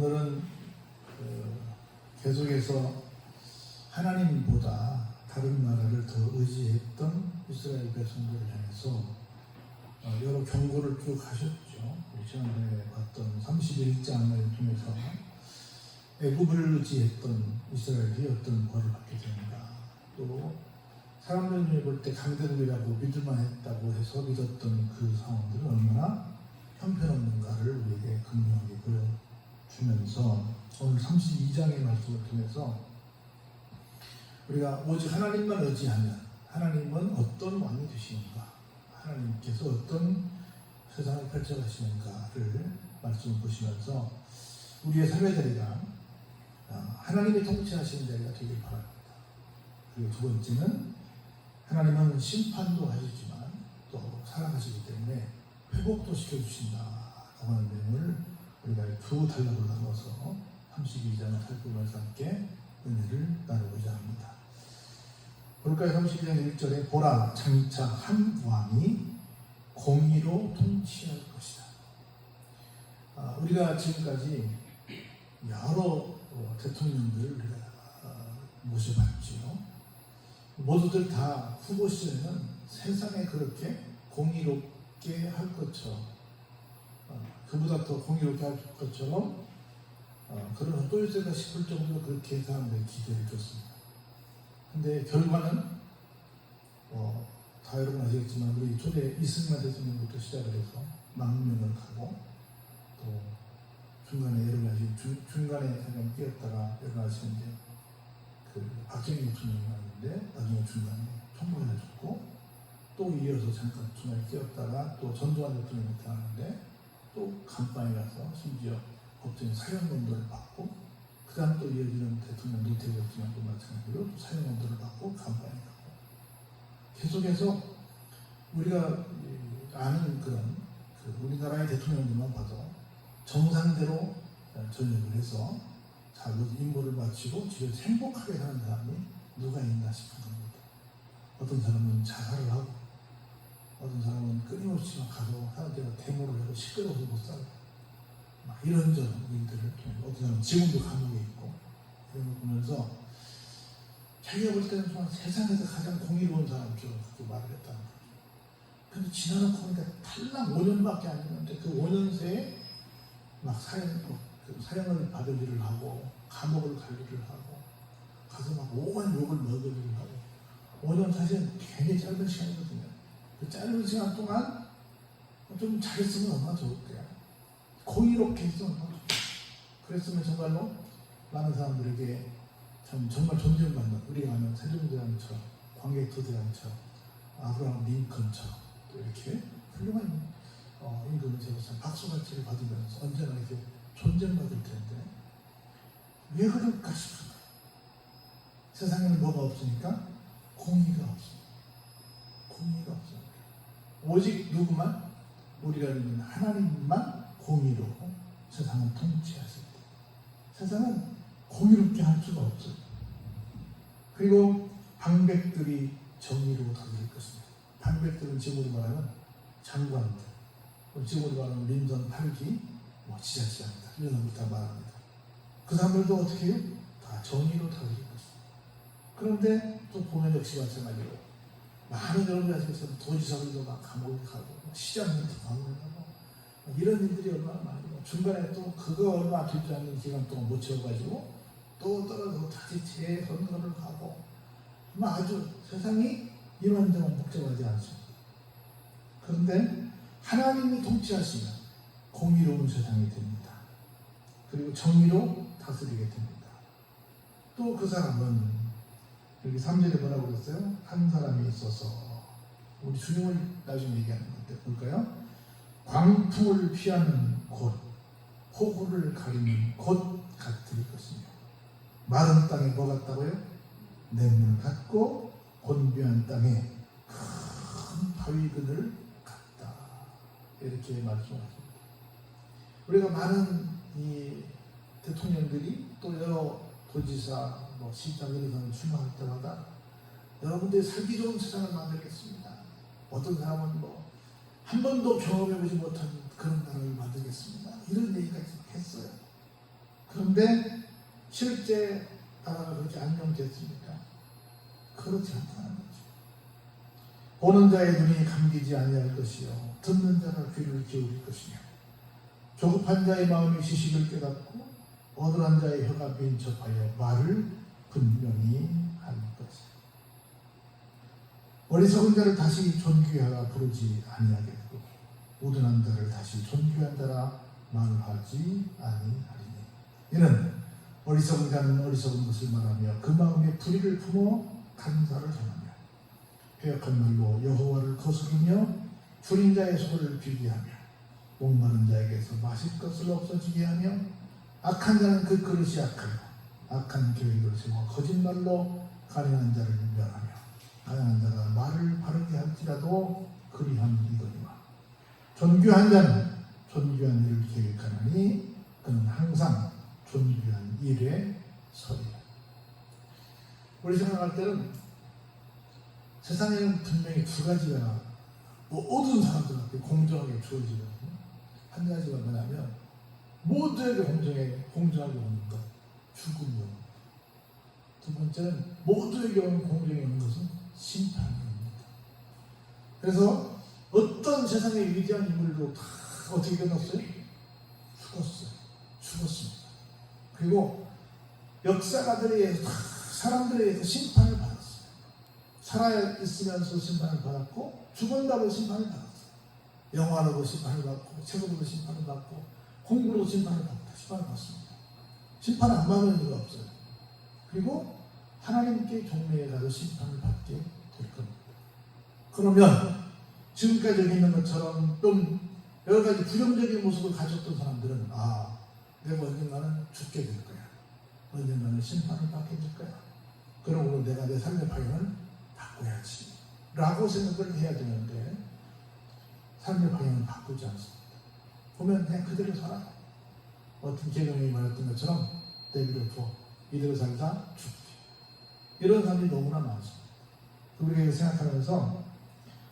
오늘은 계속해서 하나님보다 다른 나라를 더 의지했던 이스라엘 백성들을 향해서 여러 경고를 쭉 하셨죠. 우리 지난번에 봤던 31장을 통해서 애굽을 의지했던 이스라엘이 어떤 벌을 받게 되는가, 또 사람들 눈에 볼 때 강대국이라고 믿을만 했다고 해서 믿었던 그 상황들은 얼마나 형편없는가를 우리에게 극명하게 보여주면서 오늘 32장의 말씀을 통해서 우리가 오직 하나님만 의지하면 하나님은 어떤 왕이 되시는가, 하나님께서 어떤 세상을 펼쳐가시는가를 말씀을 보시면서 우리의 삶의 자리가 하나님이 통치하시는 자리가 되길 바랍니다. 그리고 두 번째는 하나님은 심판도 하시지만 또 사랑하시기 때문에 회복도 시켜주신다라고 하는 내용을 우리가 두 단락으로 나눠서 32장을 살펴보면서 함께 은혜를 나누고자 합니다. 볼까요? 32장 1절에 보라, 장차 한 왕이 공의로 통치할 것이다. 우리가 지금까지 여러 대통령들을 우리가 모셔봤지요. 모두들 다 후보 시절에는 세상에 그렇게 공의롭게 할 것처럼, 그보다 더 공의롭게 할 것처럼 그런 똘세가 싶을 정도로 그렇게 사람들이 기대를 줬습니다. 근데 결과는 다 여러분 아시겠지만 우리 초대 이승만 대통령부터 시작을 해서 망명을 가고, 또 중간에 여러분 아시겠지만 중간에 잠깐 뛰었다가 여러분 아시는데 그 박정희 대통령이 왔는데 나중에 중간에 총무가 해줬고, 또 이어서 잠깐 중간에 뛰었다가 또 전두환 대통령이 나왔는데 또 감방에 가서 심지어 법정에 사형검도를 받고, 그 다음 또 이어지는 대통령 노태우 대통령도 마찬가지로 또 사형검도를 받고 감방에 가고, 계속해서 우리가 아는 그런 우리나라의 대통령들만 봐도 정상대로 전역을 해서 자기 임무를 마치고 집에서 행복하게 사는 사람이 누가 있나 싶은 겁니다. 어떤 사람은 자살을 하고, 어떤 사람은 끊임없이 가서 사람들과 데모를 하고 시끄러워서 못 살고, 이런저런 일들을 통해 어떤 사람은 지금도 감옥에 있고, 이런 걸 보면서 자기가 볼 때는 정말 세상에서 가장 공의로운 사람처럼 그렇게 말을 했다는 거죠. 근데 지나놓고 보니까 탈락 5년밖에 안 됐는데 그 5년 새에 막 사형을 받을 일을 하고, 감옥을 갈 일을 하고, 가서 막 오만 욕을 먹을 일을 하고, 5년 사실은 굉장히 짧은 시간이거든요. 그 짧은 시간 동안 좀 잘했으면 얼마나 좋을까요? 공의롭게 했으면 얼마나 좋을까요? 그랬으면 정말로 많은 사람들에게 정말 존경받는, 우리가 아는 세종대왕처럼, 광개토대왕처럼, 아브라함 링컨처럼 또 이렇게 훌륭한 임금을 세워서 박수갈채를 받으면서 언제나 이렇게 존경받을 텐데 왜 그럴까 싶은 거예요. 세상에는 뭐가 없으니까? 공의가 없습니다. 공의가 없습니다. 오직 누구만? 우리가 믿는 하나님만 공의로 세상을 통치하실 때 세상은 공의롭게 할 수가 없어요. 그리고 방백들이 정의로 다스릴 것입니다. 방백들은 지금으로 말하면 장관들, 지금으로 말하면 민선 8기, 지자체장들, 이런 것부터 다 말합니다. 그 사람들도 어떻게 해요? 다 정의로 다스릴 것입니다. 그런데 또 보면 역시 마찬가지로 많은 여러분이 아시겠지만 도지사들도 막 감옥에 가고, 시장들도 감옥에 가고, 이런 일들이 얼마나 많아요. 중간에 또 그거 얼마 되지 않는 기간 동안 못 채워가지고 또 떨어져서 다시 재선거를 가고, 아주 세상이 이런저런 복잡하지 않습니다. 그런데 하나님이 통치하시면 공의로운 세상이 됩니다. 그리고 정의로 다스리게 됩니다. 또 그 사람은 여기 3절에 뭐라고 그랬어요? 한 사람이 있어서, 우리 주님을 나중에 얘기하는 건데 볼까요? 광풍을 피하는 곳, 폭우를 가리는 곳 같을 것이며, 마른 땅에 뭐 같다고요? 냇물 같고 곤비한 땅에 큰 바위 그늘 같다. 이렇게 말씀하십니다. 우리가 많은 이 대통령들이 또 여러 도지사, 시장들에서는 출마할 때마다 여러분들이 살기 좋은 세상을 만들겠습니다. 어떤 사람은 한 번도 경험해보지 못한 그런 나라를 만들겠습니다. 이런 얘기까지 했어요. 근데 실제 나라가 그렇게 안녕됐습니까? 그렇지 않다는 거죠. 보는 자의 눈이 감기지 아니할 것이요 듣는 자가 귀를 기울일 것이며 조급한 자의 마음이 지식을 깨닫고 어눌한 자의 혀가 민첩하여 말을 분명히 할 것이요 어리석은 자를 다시 존귀하라 부르지 아니하겠고 우둔한 자를 다시 존귀한 자라 말하지 아니하리니 이는 어리석은 자는 어리석은 것을 말하며 그 마음에 불의를 품어 간사를 전하며 회역한 말로 여호와를 거스르며 줄인 자의 속을 비비하며 목마른 자에게서 마실 것을 없어지게 하며 악한 자는 그 그릇이 악하여 악한 계획을 세워 거짓말로 가련한 자를 멸하며 가난한 자가 말을 바르게 할지라도 그리함이거니와 존귀한 자는 존귀한 일을 계획하나니 그는 항상 존귀한 일에 서리라. 우리 생각할 때는 세상에는 분명히 두 가지가 모든 사람들한테 공정하게 주어지거든요. 한 가지가 뭐냐면 모두에게 공정하게 오는 것, 죽음이요. 두 번째는 모두에게 오는 공정이 오는 것은 심판입니다. 그래서 어떤 세상의 위대한 인물도 다 어떻게 끝났어요? 죽었습니다. 그리고 역사가들에 의해서 사람들에 의해서 심판을 받았어요. 살아있으면서 심판을 받았고 죽은다고 심판을 받았어요. 영화로도 심판을 받고 책으로도 심판을 받고 공부로도 심판을 받습니다. 심판 안 받는 이유가 없어요. 그리고 하나님께 종례에 가서 심판을 받게 될 겁니다. 그러면 지금까지 여기 있는 것처럼 좀 여러 가지 부정적인 모습을 가졌던 사람들은 내가 언젠가는 죽게 될 거야. 언젠가는 심판을 받게 될 거야. 그러므로 내가 내 삶의 방향을 바꿔야지 라고 생각을 해야 되는데 삶의 방향을 바꾸지 않습니다. 보면 그냥 그대로 살아요. 어떤 계명이 말했던 것처럼 내버려둬 이대로 살다 죽지. 이런 사람이 너무나 많습니다. 우리가 생각하면서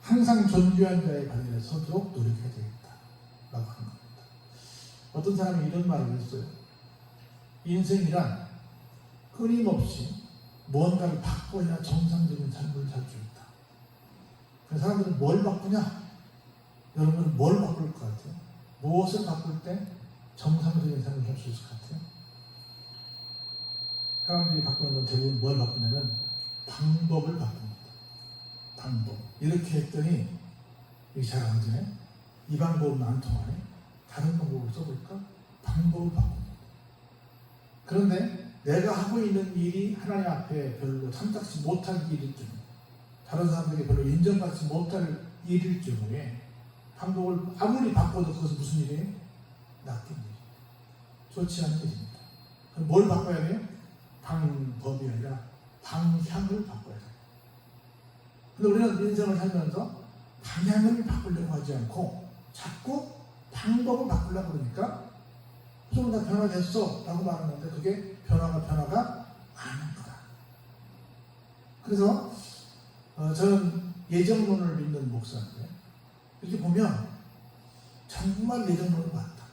항상 존귀한 자의 발에 서도록 노력해야 되겠다 라고 하는 겁니다. 어떤 사람이 이런 말을 했어요. 인생이란 끊임없이 뭔가를 바꿔야 정상적인 삶을 살 수 있다. 그래서 사람들은 뭘 바꾸냐? 여러분은 뭘 바꿀 것 같아요? 무엇을 바꿀 때 정상적인 삶을 살 수 있을 것 같아요? 사람들이 바꾸는 건 대부분 뭘 바꾸냐면 방법을 바꿉니다. 방법. 이렇게 했더니 이게 잘 안 되네. 이 방법은 안 통하네. 다른 방법을 써볼까? 방법을 바꿉니다. 그런데 내가 하고 있는 일이 하나님 앞에 별로 참작지 못할 일일 경우, 다른 사람들이 별로 인정받지 못할 일일 경우에 방법을 아무리 바꿔도 그것은 무슨 일이에요? 나쁜 일이에요. 좋지 않은 일입니다. 그럼 뭘 바꿔야 돼요? 방법이 아니라 방향을 바꿔야 돼요. 근데 우리는 인생을 살면서 방향을 바꾸려고 하지 않고 자꾸 방법을 바꾸려고 그러니까 좀 다 변화됐어 라고 말하는데 그게 변화가 아닌 거다. 그래서 저는 예정론을 믿는 목사인데 이렇게 보면 정말 예정론이 맞다.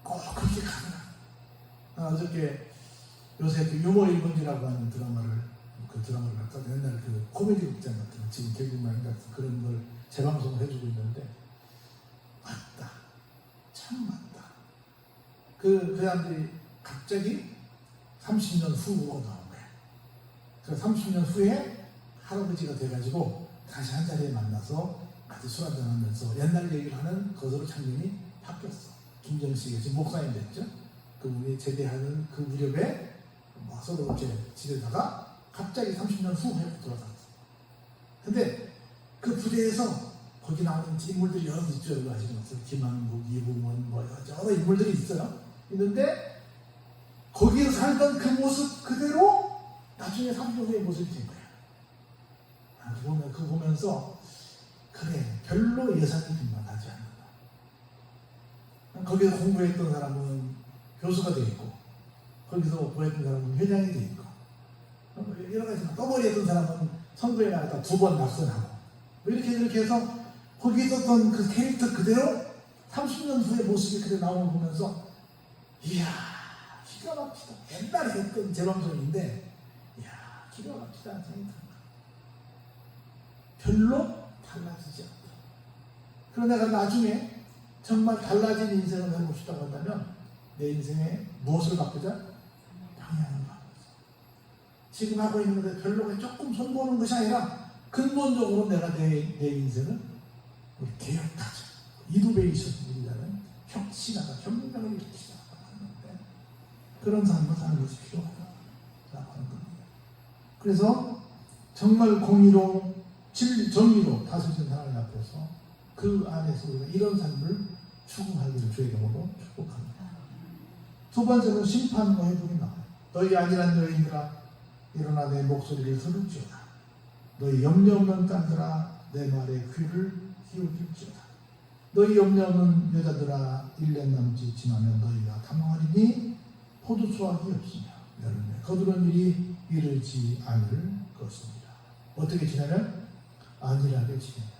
꼭 그렇게 가더라. 어저께 요새 그 유머 1번지라고 하는 드라마를 아까 옛날 그 코미디 극장 같은 거 지금 개그맨 같은 그런 걸 재방송을 해주고 있는데 맞다. 참 맞다. 그 사람들이 갑자기 30년 후가 나온 거야. 그래서 30년 후에 할아버지가 돼가지고 다시 한 자리에 만나서 같이 술 한잔 하면서 옛날 얘기를 하는 것으로 장면이 바뀌었어. 김정식이 지금 목사님 됐죠. 그분이 제대하는 그 무렵에 서로 이렇게 지내다가 갑자기 30년 후에 돌아갔어. 근데 그 부대에서 거기 나오는 인물들이 여러 있죠. 여러분 아시는 것처럼 김한국, 이붕원 여러 인물들이 있어요. 있는데 거기에서 살던 그 모습 그대로 나중에 30년 후의 모습이 된 거야. 그거 보면서 그래 별로 예상이 빗나가지 않는다. 거기서 공부했던 사람은 교수가 돼 있고 거기서 공부했던 사람은 회장이 돼 있고 여러 가지 떠벌이 했던 사람은 선거에 나갔다 2번 낙선하고 이렇게 해서 거기 있었던 그 캐릭터 그대로 30년 후의 모습이 그대로 나오는 거 보면서 이야 기가 막히다. 옛날에 했던 재방송인데, 이야, 기가 막히다. 별로 달라지지 않다. 그러나 내가 나중에 정말 달라진 인생을 해보고 싶다고 한다면, 내 인생에 무엇을 바꾸자? 방향을 바꾸자. 지금 하고 있는 것에 별로 조금 손보는 것이 아니라, 근본적으로 내가 내 인생을 우리 개혁하자. 이노베이션 일이라는 혁신하다, 혁명을 일으키자 하는데, 그런 삶을 사는 것이 필요하다라고 하는 겁니다. 그래서 정말 공의로 정의로 다스리는 하나님 앞에서 그 안에서 우리가 이런 삶을 추구하기를 주의 이름으로 축복합니다. 두 번째는 심판과 회복이 나와요. 너희 안일한 여인들아, 일어나 내 목소리를 들을지어다. 너희 염려 없는 딸들아, 내 말에 귀를 기울일지어다. 너희 염려 없는 여자들아, 1년 남짓 지나면 너희가 탐하리니 포도 수확이 없으며 여름에 거두는 일이 이르지 않을 것입니다. 어떻게 지내면? 안일하게 지내라.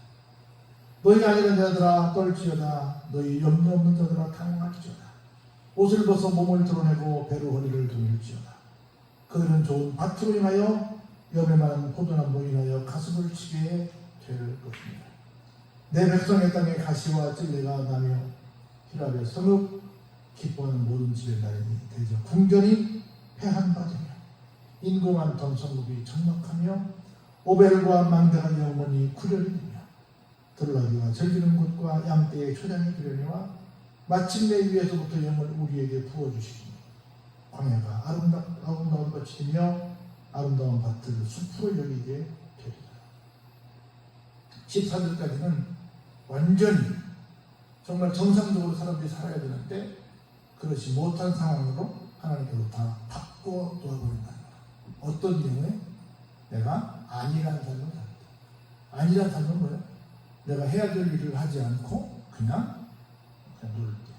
너희 안일한 자들아, 떨지어다. 너희 염려 없는 자들아, 탕망할지어다. 옷을 벗어 몸을 드러내고 배로 허리를 두밀지어다. 그들은 좋은 밭으로 인하여 열매 많은 포도나무로 인하여 가슴을 치게 될 것입니다. 내 백성의 땅에 가시와 찔레가 나며 히랍의 성읍 기뻐하는 모든 집의 나인이 대저 궁전이 패한 바되며 인구 많던 성읍이 적막하며 오벨과 망대가 영원히 구려지며 들나귀가 즐기는 곳과 양떼의 초장이 기려니와 마침내 위에서부터 영을 우리에게 부어주시니 광야가 아름다운 밭이 되며 아름다운 밭을 숲으로 여기게 되리라. 14절까지는 완전히 정말 정상적으로 사람들이 살아야 되는데 그렇지 못한 상황으로 하나님께서 다 바꿔 놓아버린다는 거야. 어떤 경우에? 내가 안일한 삶을 산다. 안일한 삶은 뭐야? 내가 해야 될 일을 하지 않고 그냥 놀 때.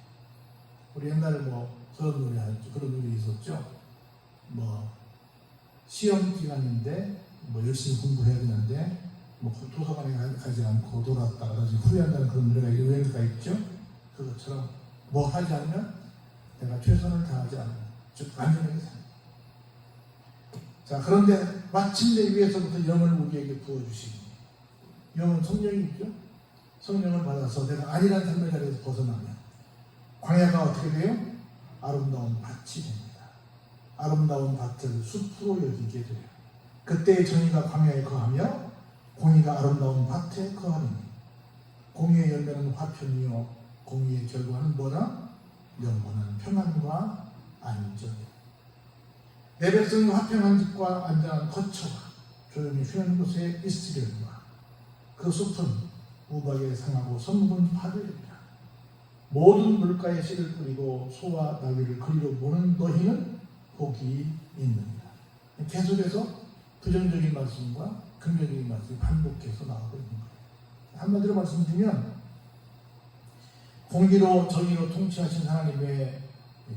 우리 옛날에 그런 노래 하죠. 그런 노래 있었죠. 시험 기간인데 열심히 공부해야 되는데 도서관에 가지 않고 돌았다가 나중에 후회한다는 그런 노래가 유행가 있죠. 그것처럼 하지 않으면 내가 최선을 다하지 않으면 즉 안전하게 삽니다. 자, 그런데 마침내 위에서부터 영을 우리에게 부어주시니 영은 성령이죠. 성령을 받아서 내가 안일한 삶의 자리에서 벗어나면 광야가 어떻게 돼요? 아름다운 밭이 됩니다. 아름다운 밭을 숲으로 여기게 돼요. 그때의 정의가 광야에 거하며 공의가 아름다운 밭에 거하니 공의의 열매는 화평이요 공의의 결과는 뭐다? 영원한 평안과 안전이요. 내 백성이 화평한 집과 안전한 거처와 조용히 쉬는 곳에 있으려니와 그 숲은 우박에 상하고 성분 파들이라. 모든 물가에 씨를 뿌리고 소와 나귀를 그리로 모는 너희는 복이 있느니라. 계속해서 부정적인 말씀과 긍정적인 말씀이 반복해서 나오고 있는 거예요. 한마디로 말씀드리면 공의로 정의로 통치하신 하나님의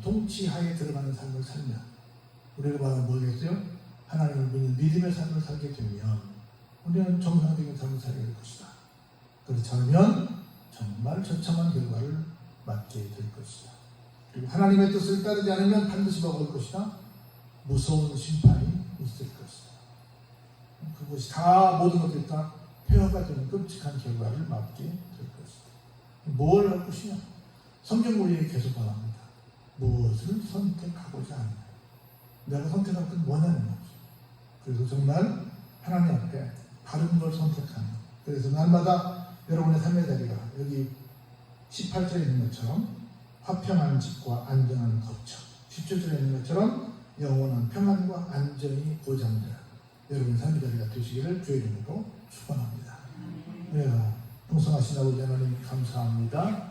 통치하에 들어가는 삶을 살면 우리가 말하면 뭐겠어요? 하나님을 믿는 믿음의 삶을 살게 되면 우리는 정상적인 삶을 살게 될 것이다. 그렇지 않으면 정말 처참한 결과를 맞게 될 것이다. 그리고 하나님의 뜻을 따르지 않으면 반드시 먹을 것이다. 무서운 심판이 있을 것이다. 그것이 다 모든 것들이 다 폐허가 되는 끔찍한 결과를 맞게 될 것이다. 뭘 할 것이냐? 성경 우리에게 계속 말합니다. 무엇을 선택하고자 하느냐. 내가 선택할 건 뭐냐는 거죠. 그래서 정말 하나님 앞에 바른 걸 선택하는. 그래서 날마다 여러분의 삶의 자리가 여기 18절에 있는 것처럼 화평한 집과 안전한 거처, 17절에 있는 것처럼 영원한 평안과 안전이 보장되는 여러분의 삶의 자리가 되시기를 주의 이름으로 축원합니다. 네, 풍성하신 아버지 하나님 감사합니다.